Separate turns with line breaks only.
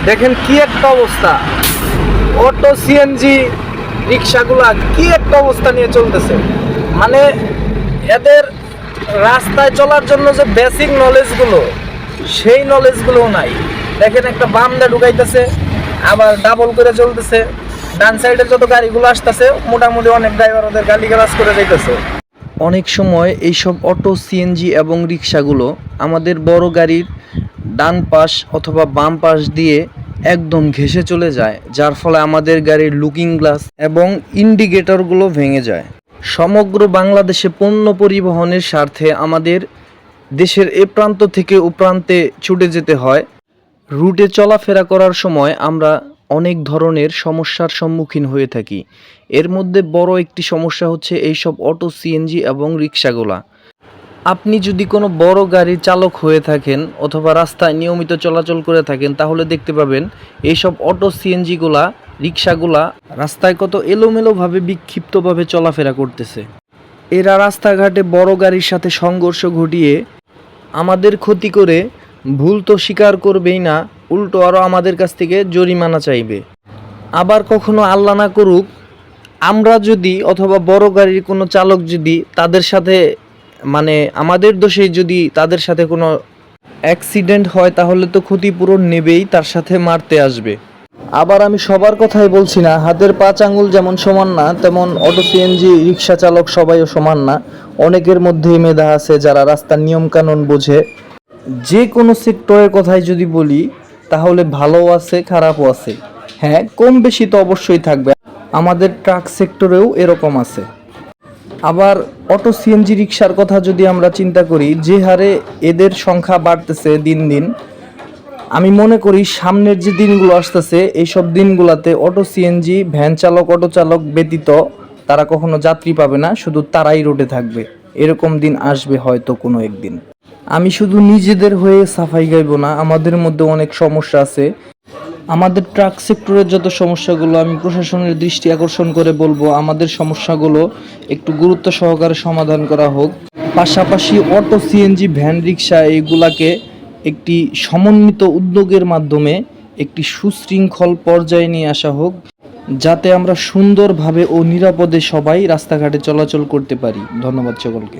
দেখেন কি একটা অবস্থা, অটো সিএনজি রিক্সাগুলা কি একটা অবস্থা নিয়ে চলতেছে। মানে এদের রাস্তায় চলার জন্য যে বেসিক নলেজগুলো, সেই নলেজগুলোও নাই। দেখেন একটা বাম দিয়ে ঢুকাইতেছে, আবার ডাবল করে চলতেছে। ডান সাইডে যত গাড়িগুলো আসতেছে মোটামুটি অনেক ড্রাইভার ওদের গালিগালাজ করে যাইতেছে। অনেক সময় এইসব অটো সিএনজি এবং রিক্সাগুলো আমাদের বড় গাড়ির ডান পাশ অথবা বাম পাশ দিয়ে একদম ঘেঁষে চলে যায়, যার ফলে আমাদের গাড়ির লুকিং গ্লাস এবং ইন্ডিকেটরগুলো ভেঙে যায়। সমগ্র বাংলাদেশে পণ্য পরিবহনের স্বার্থে আমাদের দেশের এ প্রান্ত থেকে ও প্রান্তে ছুটে যেতে হয়। রুটে চলাফেরা করার সময় আমরা অনেক ধরনের সমস্যার সম্মুখীন হয়ে থাকি। এর মধ্যে বড় একটি সমস্যা হচ্ছে এইসব অটো সিএনজি এবং রিক্সাগুলা। আপনি যদি কোনো বড় গাড়ির চালক হয়ে থাকেন অথবা রাস্তায় নিয়মিত চলাচল করে থাকেন, তাহলে দেখতে পাবেন এইসব অটো সিএনজিগুলা, রিক্সাগুলা রাস্তায় কত এলোমেলোভাবে বিক্ষিপ্তভাবে চলাফেরা করতেছে। এরা রাস্তাঘাটে বড় গাড়ির সাথে সংঘর্ষ ঘটিয়ে আমাদের ক্ষতি করে ভুল তো স্বীকার করবেই না, উল্টো আরও আমাদের কাছ থেকে জরিমানা চাইবে। আবার কখনো আল্লাহ না করুক আমরা যদি অথবা বড় গাড়ির কোনো চালক যদি তাদের সাথে আমাদের দোষে যদি তাদের সাথে কোনো অ্যাক্সিডেন্ট হয়, তাহলে তো ক্ষতিপূরণ নেবেই, তার সাথে মারতে আসবে। আবার আমি সবার কথাই বলছি না, হাতের 5 আঙ্গুল যেমন সমান না, তেমন অটো সিএনজি রিক্সা চালক সবাইও সমান না। অনেকের মধ্যেই মেধা আছে যারা রাস্তার নিয়মকানুন বোঝে। যে কোনো সেক্টরের কথাই যদি বলি, তাহলে ভালোও আছে খারাপও আছে। হ্যাঁ, কম বেশি তো অবশ্যই থাকবে। আমাদের ট্রাক সেক্টরেও এরকম আছে। আবার অটো সিএনজি রিক্সার কথা যদি আমরা চিন্তা করি, যে হারে এদের সংখ্যা বাড়তেছে দিন দিন, আমি মনে করি সামনের যে দিনগুলো আসতেছে এইসব দিনগুলোতে অটো সিএনজি ভ্যান চালক, অটো চালক ব্যতীত তারা কখনো যাত্রী পাবে না, শুধু তারাই রোডে থাকবে। এরকম দিন আসবে হয়তো কোনো একদিন। আমি শুধু নিজেদের হয়ে সাফাই গাইব না, আমাদের মধ্যে অনেক সমস্যা আছে। আমাদের ট্রাক সেক্টরের যত সমস্যাগুলো আমি প্রশাসনের দৃষ্টি আকর্ষণ করে বলবো, আমাদের সমস্যাগুলো একটু গুরুত্ব সহকারে সমাধান করা হোক। পাশাপাশি অটো সিএনজি ভ্যান রিক্সা এইগুলাকে একটি সমন্বিত উদ্যোগের মাধ্যমে একটি সুশৃঙ্খল পর্যায়ে নিয়ে আসা হোক, যাতে আমরা সুন্দরভাবে ও নিরাপদে সবাই রাস্তাঘাটে চলাচল করতে পারি। ধন্যবাদ সকলকে।